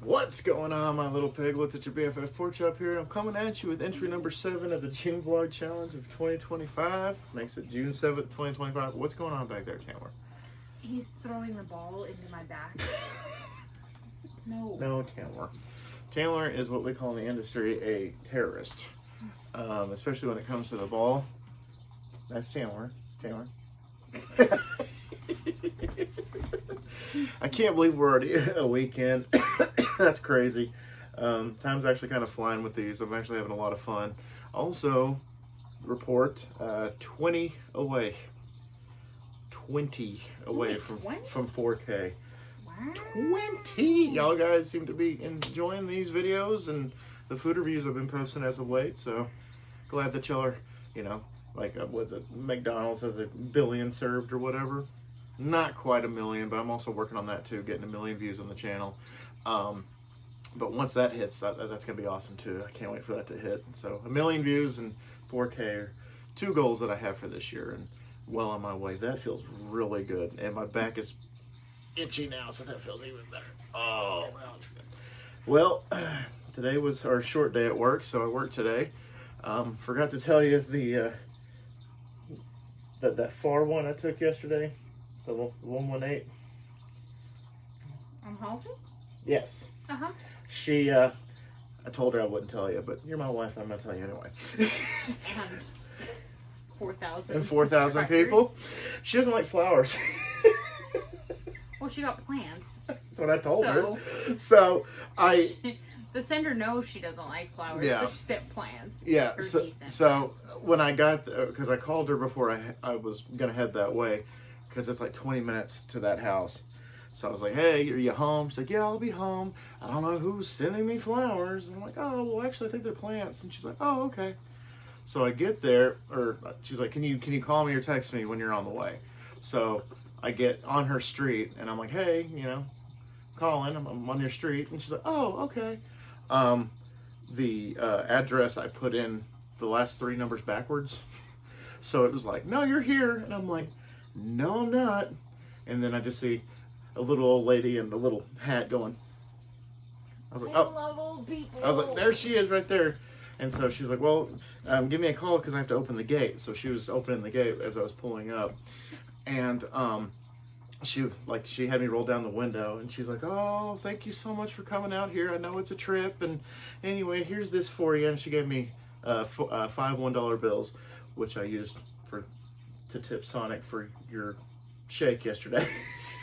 What's going on, my little piglets? It's your BFF Pork Chop here, and I'm coming at you with entry number 7 of the June Vlog Challenge of 2025. Makes it June 7th, 2025. What's going on back there, Chandler? He's throwing the ball into my back. No, Chandler. Chandler is what we call in the industry a terrorist, especially when it comes to the ball. That's Chandler. I can't believe we're already a weekend. That's crazy. Time's actually kind of flying with these. I'm actually having a lot of fun. Also, report 20 away. 20 away from 4K. Wow. 20! Y'all guys seem to be enjoying these videos and the food reviews I've been posting as of late. So glad that y'all are, what's it? McDonald's has a billion served or whatever. Not quite a million, but I'm also working on that too, getting 1 million views on the channel. But once that hits, that's going to be awesome too. I can't wait for that to hit. So 1 million views and 4K are 2 goals that I have for this year, and well on my way. That feels really good. And my back is itchy now, so that feels even better. Oh, well, it's good. Well, today was our short day at work, so I worked today. Forgot to tell you that far one I took yesterday. The 118. On Halsey? Yes. Uh-huh. She, I told her I wouldn't tell you, but you're my wife, I'm going to tell you anyway. And 4,000 And 4,000 people. She doesn't like flowers. Well, she got plants. That's what I told her. So, The sender knows she doesn't like flowers, so she sent plants. Yeah, so when I got there, because I called her before I was going to head that way, because it's like 20 minutes to that house. So I was like, hey, are you home? She's like, yeah, I'll be home. I don't know who's sending me flowers. And I'm like, oh, well, actually, I think they're plants. And she's like, oh, okay. So I get there, or she's like, can you call me or text me when you're on the way? So I get on her street, and I'm like, hey, calling. I'm on your street. And she's like, oh, okay. The address I put in the last 3 numbers backwards. So it was like, no, you're here. And I'm like, no, I'm not. And then I just see a little old lady in a little hat going. I was like, oh. I love old people. I was like, there she is right there. And so she's like, well, give me a call because I have to open the gate. So she was opening the gate as I was pulling up. And she had me roll down the window, and she's like, oh, thank you so much for coming out here. I know it's a trip. And anyway, here's this for you. And she gave me 5 $1 bills, which I used to tip Sonic for your shake yesterday.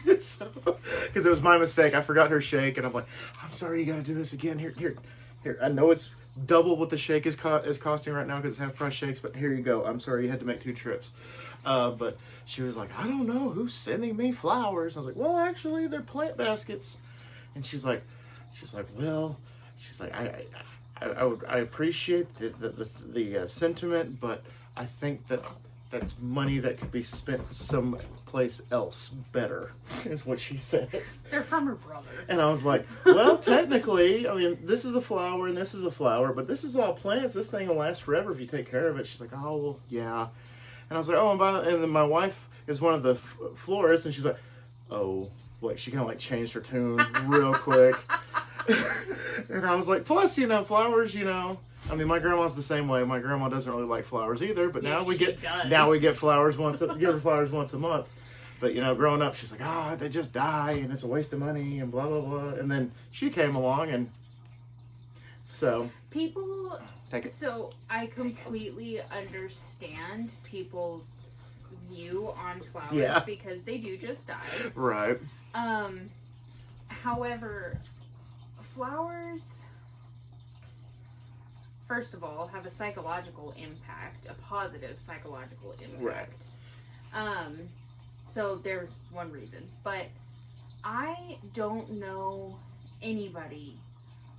Because it was my mistake. I forgot her shake, and I'm like, I'm sorry, you got to do this again. Here. I know it's double what the shake is costing right now because it's half price shakes, but here you go. I'm sorry you had to make 2 trips. But she was like, I don't know who's sending me flowers. I was like, well, actually, they're plant baskets. And she's like, well, I appreciate the sentiment, but I think that's money that could be spent someplace else better, is what she said. They're from her brother. And I was like, well, technically, I mean, this is a flower and this is a flower, but this is all plants. This thing will last forever if you take care of it. She's like, oh, well, yeah. And I was like, oh, and then my wife is one of the florists, and she's like, oh, she kind of changed her tune real quick. And I was like, plus, flowers, I mean, my grandma's the same way. My grandma doesn't really like flowers either, but now we get flowers give her flowers once a month. But growing up, she's like, they just die and it's a waste of money and blah blah blah. And then she came along, and so people take it. So I completely understand people's view on flowers because they do just die. Right. However, flowers, first of all, have a psychological impact, a positive psychological impact. Right. So there's one reason. But I don't know anybody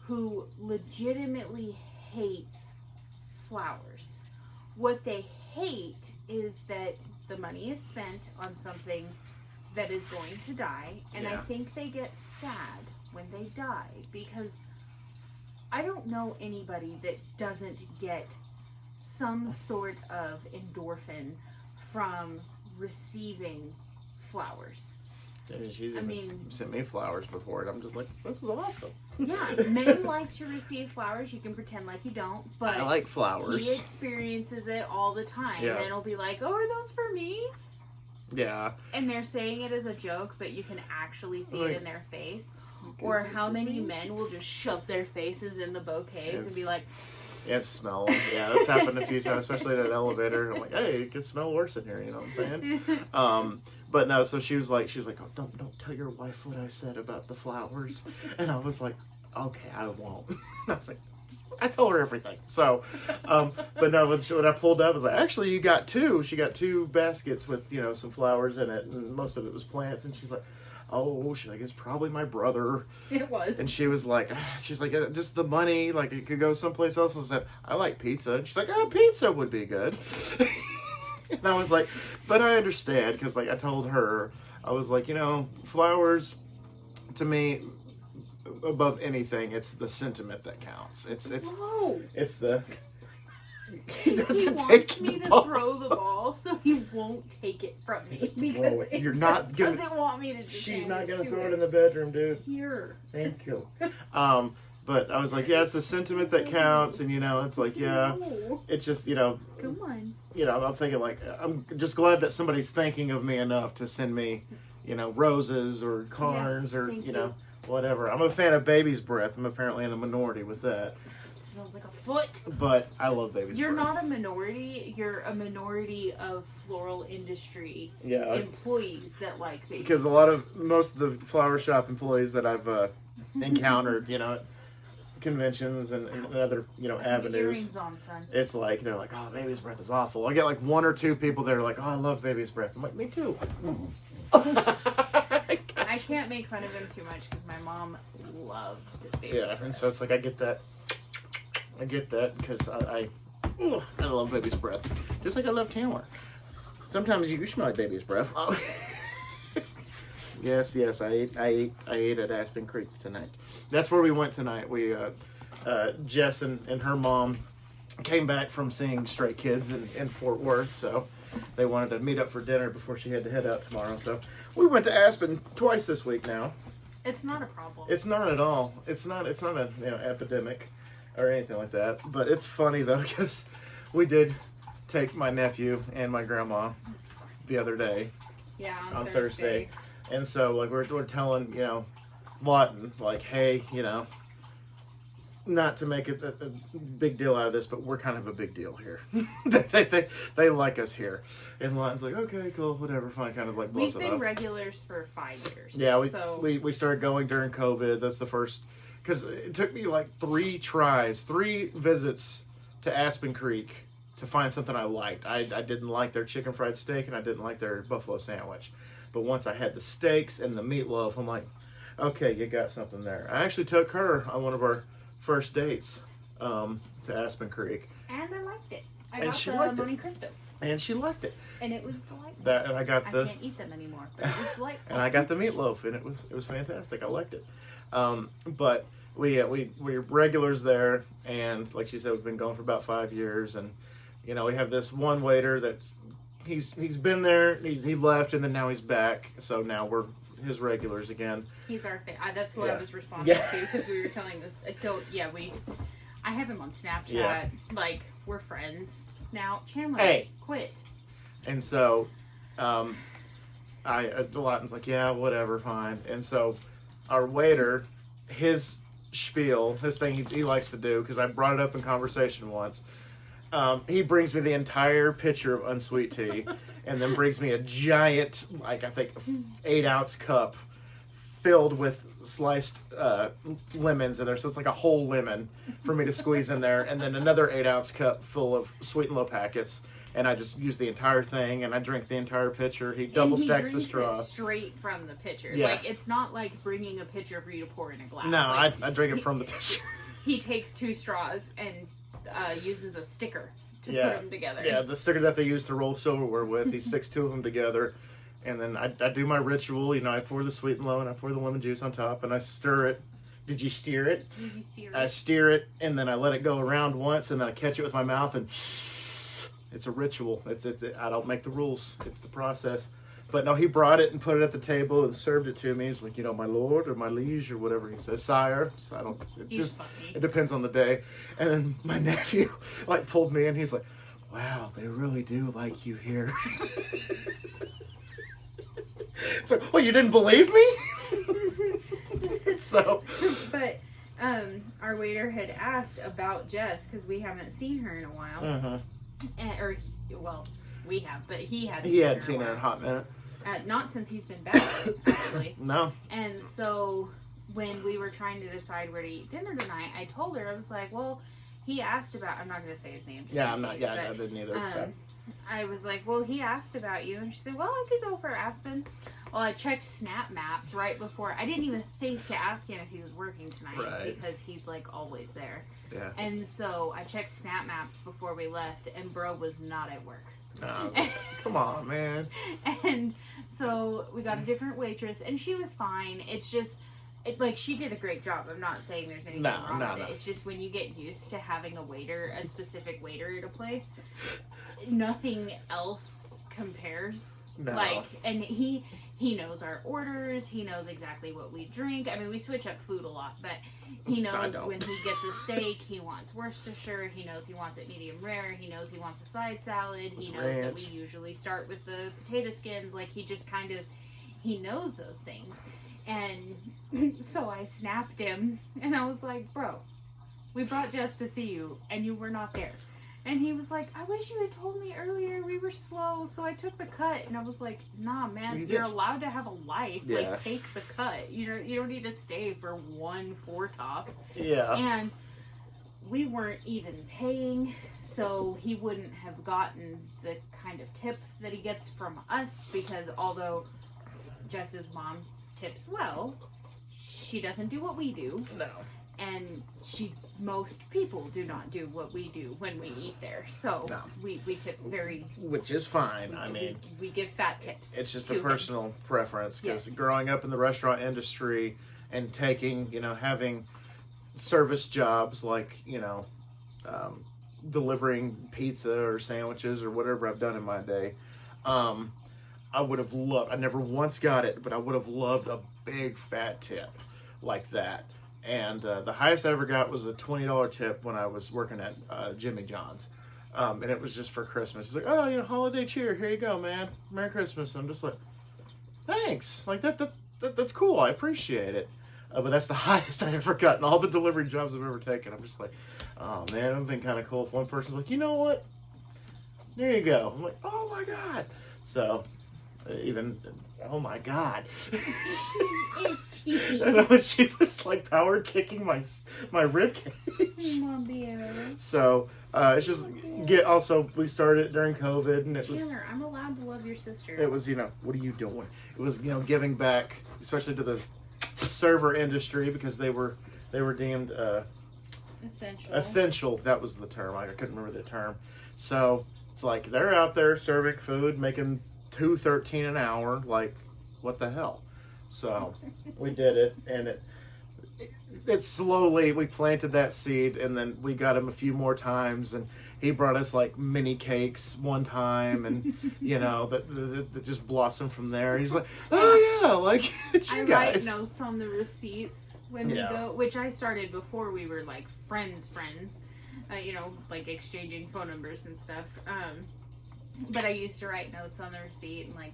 who legitimately hates flowers. What they hate is that the money is spent on something that is going to die, and I think they get sad when they die, because I don't know anybody that doesn't get some sort of endorphin from receiving flowers. And she's I even mean- sent me flowers before, and I'm just like, this is awesome. Yeah, men like to receive flowers. You can pretend like you don't, but I like flowers. he experiences it all the time. Yeah. And he'll be like, "Oh, are those for me?" Yeah. And they're saying it as a joke, but you can actually see Like, it in their face. Or how many men will just shove their faces in the bouquets and be like, Yeah, it smells. Yeah, that's happened a few times, especially in an elevator. I'm like, hey, it can smell worse in here. You know what I'm saying? But no. So she was like, oh, don't tell your wife what I said about the flowers. And I was like, okay, I won't. And I was like, I told her everything. So, but no, when I pulled up, I was like, actually, you got two. She got 2 baskets with some flowers in it, and most of it was plants. And she's like, oh, she's like, it's probably my brother. it was. And she was like, just the money, like it could go someplace else. I said, I like pizza. And she's like, oh, pizza would be good. And I was like, but I understand, because like I told her, I was like, flowers, to me, above anything, it's the sentiment that counts. It's Whoa. it's the. He wants me to throw the ball so he won't take it from me because Whoa, it you're not gonna- doesn't want me to. Just She's hand not gonna to throw it in the bedroom, dude. Here. Thank you. But I was like, yeah, it's the sentiment that counts, and it's like, yeah, No. it just, Come on. I'm thinking like, I'm just glad that somebody's thinking of me enough to send me, roses or cards Yes, or, thank you. whatever. I'm a fan of baby's breath. I'm apparently in a minority with that, It smells like a foot. but I love baby's You're breath. not a minority. You're a minority of floral industry Yeah, employees that like babies. because most of the flower shop employees that I've encountered, at conventions and other, avenues. Earrings on, son. It's like, they're like, oh, baby's breath is awful. I get like 1 or 2 people that are like, oh, I love baby's breath. I'm like, me too. I can't make fun of him too much because my mom loved baby's Yeah, and breath. so it's like I get that because I love baby's breath, just like I love Chandler. Sometimes you smell like baby's breath. Oh. Yes, I ate at Aspen Creek tonight. That's where we went tonight. We Jess and her mom came back from seeing Stray Kids in Fort Worth, so they wanted to meet up for dinner before she had to head out tomorrow. So we went to Aspen twice this week now. It's not a problem. It's not at all. It's not an epidemic or anything like that. But it's funny though, because we did take my nephew and my grandma the other day yeah, on Thursday. And so like we're telling Lawton, like, hey, not to make it a big deal out of this, but we're kind of a big deal here. they like us here. And Lawton's like, okay, cool, whatever, fine, kind of like blows We've it been up. regulars for 5 years. Yeah, we so started going during COVID. That's the first, because it took me like 3 visits to Aspen Creek to find something I liked. I didn't like their chicken fried steak, and I didn't like their buffalo sandwich. But once I had the steaks and the meatloaf, I'm like, okay, you got something there. I actually took her on one of our first dates to Aspen Creek, and I liked it. I And got she the liked it. Monte Cristo, and she liked it. and it was delightful. And I got I the can't eat them anymore, but it was delightful. and I got the meatloaf, and it was fantastic. I liked it. But we're regulars there, and like she said, we've been going for about 5 years, and we have this one waiter that's he's been there, he left, and then now he's back, so now we're his regulars again. He's our fan. That's what Yeah. I was responding Yeah. to because we were telling this. So yeah, I have him on Snapchat. Yeah. Like we're friends now. Chandler, Hey. quit. And so, Lawton's like, yeah, whatever, fine. And so, our waiter, his spiel, his thing he likes to do, because I brought it up in conversation once, he brings me the entire pitcher of unsweet tea, and then brings me a giant, like I think 8-ounce cup filled with sliced lemons in there. So it's like a whole lemon for me to squeeze in there, and then another 8-ounce cup full of Sweet and Low packets. And I just use the entire thing, and I drink the entire pitcher. He double And he stacks the drinks straw. it straight from the pitcher. Yeah. Like it's not like bringing a pitcher for you to pour in a glass. No, Like, I drink it from the pitcher. he takes 2 straws and uses a sticker to Yeah. put them together. Yeah, the sticker that they use to roll silverware with. He sticks 2 of them together, and then I do my ritual. I pour the Sweet and Low, and I pour the lemon juice on top, and I stir it. Did you steer it? Did you steer I it? steer it, and then I let it go around once, and then I catch it with my mouth, and it's a ritual. I don't make the rules. It's the process. But no, he brought it and put it at the table and served it to me. He's like, my lord or my liege or whatever he says, sire. So I don't. It depends on the day. And then my nephew like pulled me in. He's like, wow, they really do like you here. It's like, well, you didn't believe me? So. But our waiter had asked about Jess because we haven't seen her in a while. Uh-huh. We have, but he hadn't. He had seen her in a hot minute. Not since he's been back, actually. No. And so when we were trying to decide where to eat dinner tonight, I told her, I was like, well, he asked about, I'm not going to say his name. Yeah, I'm not, yeah, I didn't either. I was like, well, he asked about you. And she said, well, I could go for Aspen. Well, I checked Snap Maps right before. I didn't even think to ask him if he was working tonight because he's like always there. Yeah. And so I checked Snap Maps before we left, and bro was not at work. No, come on, man. And so we got a different waitress, and she was fine. It's just, she did a great job. I'm not saying there's anything wrong with it. It's just when you get used to having a specific waiter at a place, nothing else compares. No. And he knows our orders. He knows exactly what we drink. I mean, we switch up food a lot, but he knows when he gets a steak, he wants Worcestershire. He knows he wants it medium rare. He knows he wants a side salad. He knows that we usually start with the potato skins. He just he knows those things. And so I snapped him, and I was like, bro, we brought Jess to see you, and you were not there. And he was like, I wish you had told me earlier. We were slow, so I took the cut. And I was like, nah, man, you're allowed to have a life. Yeah. Take the cut. You don't need to stay for 1 4-top. Yeah. And we weren't even paying, so he wouldn't have gotten the kind of tip that he gets from us, because although Jess's mom tips well, she doesn't do what we do. No. And most people do not do what we do when we eat there. So we tip very... Which is fine. I mean... We give fat tips. It's just a personal preference. Because growing up in the restaurant industry and taking, having service jobs like, delivering pizza or sandwiches or whatever I've done in my day, I would have loved... I never once got it, but I would have loved a big fat tip like that. And the highest I ever got was a $20 tip when I was working at Jimmy John's. And it was just for Christmas. He's like, oh, holiday cheer. Here you go, man. Merry Christmas. I'm just like, thanks. Like, that's cool. I appreciate it. But that's the highest I ever got in all the delivery jobs I've ever taken. I'm just like, oh, man, it would have been kind of cool if one person's like, you know what? There you go. I'm like, oh, my God. So, oh, my God. And she was like power kicking my rib cage. So it's just also we started during COVID, and it was Chandler, I'm allowed to love your sister. It was what are you doing? It was giving back, especially to the server industry, because they were deemed essential. That was the term. I couldn't remember the term. So it's like they're out there serving food, making $2.13 an hour. Like, what the hell? So we did it, and it slowly, we planted that seed, and then we got him a few more times, and he brought us like mini cakes one time, and that just blossomed from there. He's like, oh yeah, like it's you guys. I write notes on the receipts when we go, which I started before we were like friends, like exchanging phone numbers and stuff. But I used to write notes on the receipt and like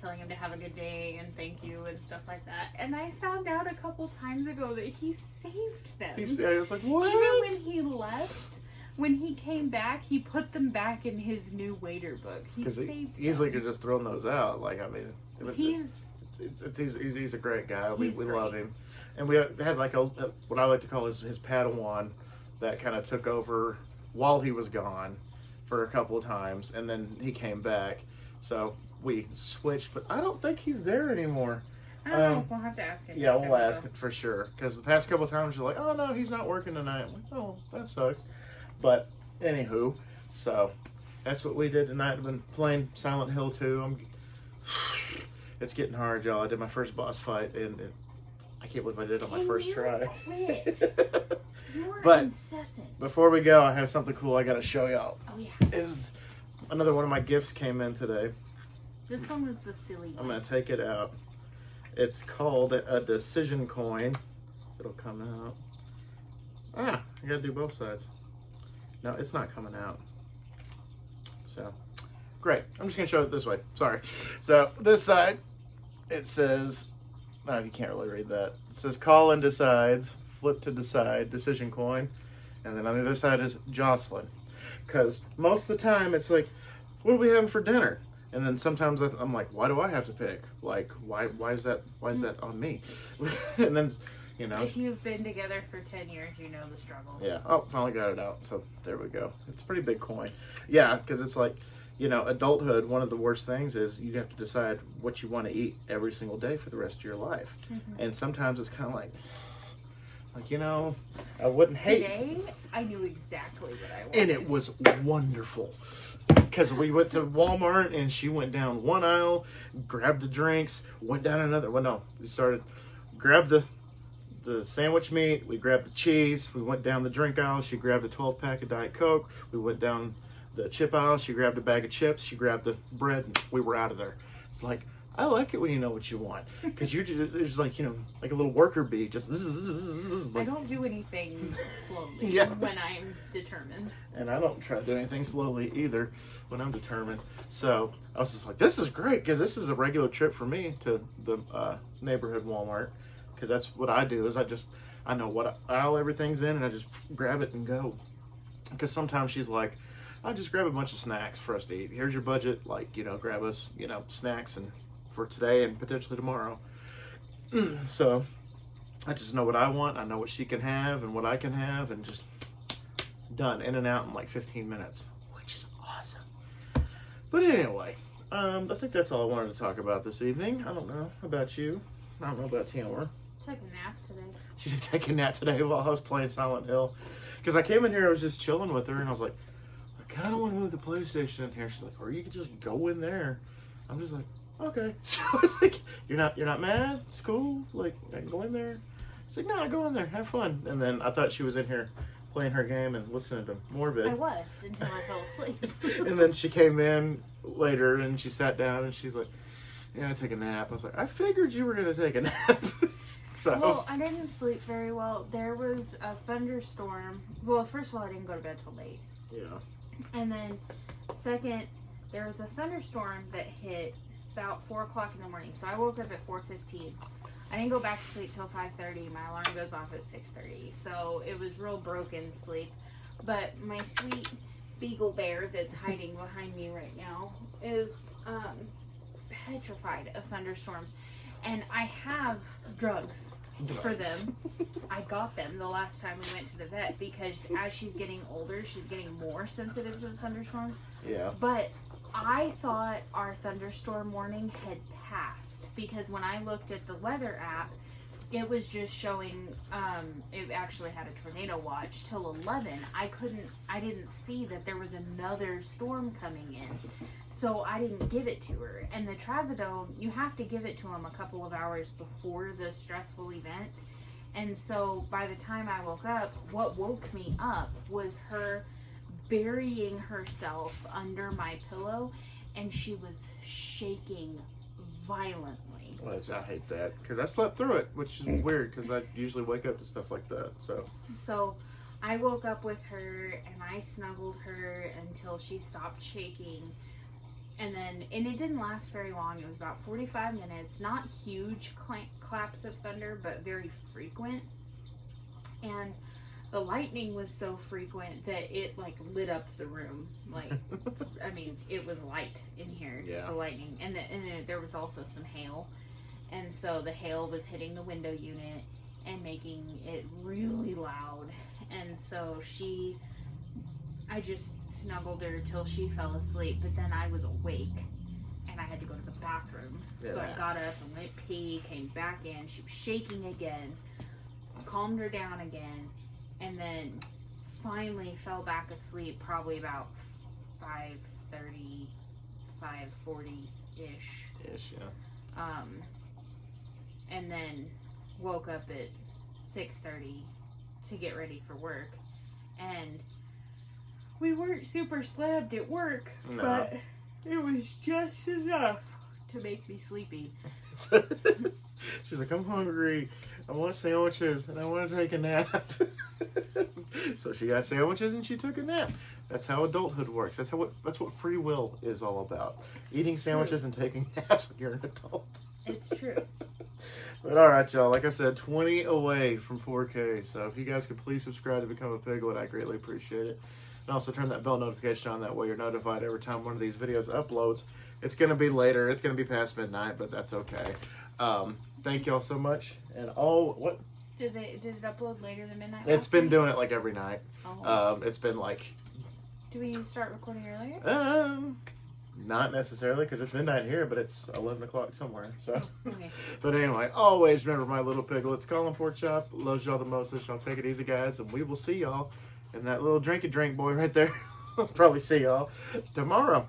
telling him to have a good day and thank you and stuff like that. And I found out a couple times ago that he saved them. I was like, what? Even when he left, when he came back, he put them back in his new waiter book. He saved them. Easily could just throw those out. Like, I mean, he's a great guy. We love him. And we had like what I like to call his Padawan that kind of took over while he was gone for a couple of times, and then he came back. So we switched, but I don't think he's there anymore. I don't know. We'll have to ask him. Yeah, we'll ask him for sure. Because the past couple of times you're like, oh no, he's not working tonight. I'm like, oh, that sucks. But anywho, so that's what we did tonight. I've been playing Silent Hill 2. It's getting hard, y'all. I did my first boss fight, and I can't believe I did it on my first try. Quit. You're but incessant. Before we go, I have something cool I got to show y'all. Oh yeah. Is another one of my gifts came in today. This one was the silly I'm one. gonna take it out. It's called a decision coin. It'll come out. Ah, I gotta do both sides. No, it's not coming out. So, great. I'm just gonna show it this way. Sorry. So this side, it says, oh, you can't really read that. It says Colin decides, flip to decide, decision coin. And then on the other side is Jocelyn. Because most of the time it's like, what are we having for dinner? And then sometimes I'm like, why do I have to pick? Like, why is that on me? And then, you know. If you've been together for 10 years, you know the struggle. Yeah. Oh, finally got it out. So there we go. It's a pretty big coin. Yeah, because it's like, you know, adulthood, one of the worst things is you have to decide what you want to eat every single day for the rest of your life. Mm-hmm. And sometimes it's kind of like, you know, I wouldn't hate. Today, I knew exactly what I wanted. And it was wonderful. Because we went to Walmart and she went down one aisle, grabbed the drinks, went down another. Well, no, we started, grabbed the sandwich meat, we grabbed the cheese, we went down the drink aisle, she grabbed a 12-pack of Diet Coke, we went down the chip aisle, she grabbed a bag of chips, she grabbed the bread, and we were out of there. It's like, I like it when you know what you want. Because you're just like, you know, like a little worker bee, just I don't do anything slowly Yeah. when I'm determined. And I don't try to do anything slowly either when I'm determined. So I was just like, this is great because this is a regular trip for me to the neighborhood Walmart. Because that's what I do is I know what aisle everything's in and I just grab it and go. Because sometimes she's like, I'll just grab a bunch of snacks for us to eat. Here's your budget. Like, you know, grab us, you know, snacks and for today and potentially tomorrow. So I just know what I want. I know what she can have and what I can have and just done in and out in like 15 minutes, which is awesome. But anyway, I think that's all I wanted to talk about this evening. I don't know about you. I don't know about Tamara. Took a nap today. She did take a nap today while I was playing Silent Hill. Because I came in here, I was just chilling with her, and I was like, I kind of want to move the PlayStation in here. She's like, or you could just go in there. I'm just like, okay. So it's like, you're not mad? It's cool. Like, I can go in there. It's like, no, go in there, have fun. And then I thought she was in here playing her game and listening to Morbid. I was until I fell asleep. And then she came in later and she sat down and she's like, yeah, I take a nap. I was like, I figured you were going to take a nap. So. Well, I didn't sleep very well. There was a thunderstorm. Well, first of all, I didn't go to bed till late. Yeah. And then, second, there was a thunderstorm that hit about 4 o'clock in the morning. So I woke up at 4:15. I didn't go back to sleep till 5:30. My alarm goes off at 6:30. So it was real broken sleep. But my sweet beagle bear that's hiding behind me right now is petrified of thunderstorms. And I have drugs for them. I got them the last time we went to the vet because as she's getting older, she's getting more sensitive to the thunderstorms. Yeah. But I thought our thunderstorm warning had passed because when I looked at the weather app, it was just showing, it actually had a tornado watch till 11. I didn't see that there was another storm coming in. So I didn't give it to her. And the trazodone, you have to give it to them a couple of hours before the stressful event. And so by the time I woke up, what woke me up was her burying herself under my pillow, and she was shaking violently. Well, I hate that because I slept through it, which is weird because I usually wake up to stuff like that. So I woke up with her and I snuggled her until she stopped shaking. And it didn't last very long. It was about 45 minutes. Not huge claps of thunder, but very frequent. And the lightning was so frequent that it like lit up the room. Like, I mean, it was light in here, just the lightning. And there was also some hail. And so the hail was hitting the window unit and making it really loud. And so I just snuggled her till she fell asleep, but then I was awake and I had to go to the bathroom. Yeah. So I got up and went pee, came back in. She was shaking again, calmed her down again, and then finally fell back asleep probably about 5:30, 5:40-ish. Ish, yeah. And then woke up at 6:30 to get ready for work. And we weren't super slept at work, No. but it was just enough to make me sleepy. She's like, I'm hungry. I want sandwiches and I want to take a nap. So she got sandwiches and she took a nap. That's how adulthood works. That's what free will is all about. Eating It's sandwiches true. and taking naps when you're an adult. It's true. But all right, y'all. Like I said, 20 away from 4K. So if you guys could please subscribe to become a Piglet, I greatly appreciate it. And also turn that bell notification on. That way you're notified every time one of these videos uploads. It's going to be later. It's going to be past midnight, but that's okay. Thank y'all so much. And what? Did it upload later than midnight? It's last been night? doing it like every night. Oh. It's been like, Do we need to start recording earlier? not necessarily because it's midnight here, but it's 11 o'clock somewhere. So, Okay. but anyway, always remember my little piglets. Colin Pork Chop loves y'all the most. So y'all take it easy, guys, and we will see y'all. And that little drink boy right there. We'll probably see y'all tomorrow.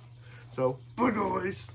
So, bye guys.